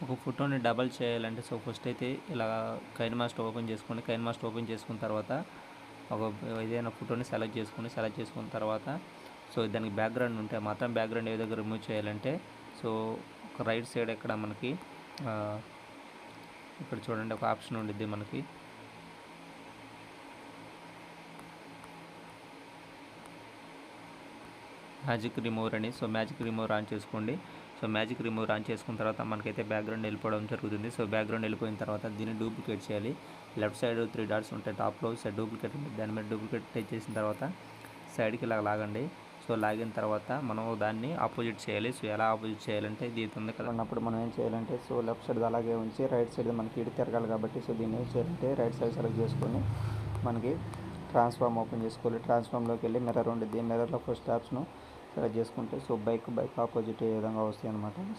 ఒక ఫోటోని డబల్ చేయాలంటే సో ఫస్ట్ అయితే ఇలా కైన్మాస్టర్ ఓపెన్ చేసుకోండి. కైన్మాస్టర్ ఓపెన్ చేసుకున్న తర్వాత ఒక ఏదైనా ఫోటోని సెలెక్ట్ చేసుకున్న తర్వాత సో దానికి బ్యాక్గ్రౌండ్ ఉంటే మాత్రం బ్యాక్గ్రౌండ్ ఏ విధంగా రిమూవ్ చేయాలంటే సో ఒక రైట్ సైడ్ ఇక్కడ మనకి ఇక్కడ చూడండి ఒక ఆప్షన్ ఉండిద్ది మనకి. మ్యాజిక్ రిమూవర్ అని. సో మ్యాజిక్ రిమూవర్ ఆన్ చేసుకోండి. సో మ్యాజిక్ రిమూవర్ ఆన్ చేసుకున్న తర్వాత మనకైతే బ్యాక్గ్రౌండ్ వెళ్ళిపోవడం జరుగుతుంది. సో బ్యాక్గ్రౌండ్ వెళ్ళిపోయిన తర్వాత దీన్ని డూప్లికేట్ చేయాలి. లెఫ్ట్ సైడ్ 3 డాట్స్ ఉంటాయి టాప్లో. సైడ్ డూప్లికేట్ ఉంటుంది. దాని మీద డూప్లికేట్ టచ్ చేసిన తర్వాత సైడ్కి ఇలా లాగండి. సో లాగిన తర్వాత మనం దాన్ని ఆపోజిట్ చేయాలి. సో ఎలా ఆపోజిట్ చేయాలంటే దీని ఉంది కదా అన్నప్పుడు మనం ఏం చేయాలంటే సో లెఫ్ట్ సైడ్ అలాగే ఉంచి రైట్ సైడ్ మనకి ఇటు తిరగాలి కాబట్టి సో దీన్ని ఏం చేయాలంటే రైట్ సైడ్ సెలెక్ట్ చేసుకొని మనకి ట్రాన్స్ఫార్మ్ ఓపెన్ చేసుకోవాలి. ట్రాన్స్ఫార్మ్లోకి వెళ్ళి మిర్రర్ ఉండిద్ది. మిర్రర్లో ఫస్ట్ ఆప్షన్ సెలెక్ట్ చేసుకుంటే సో బైక్ ఆపోజిట్ ఏ విధంగా వస్తాయి అన్నమాట.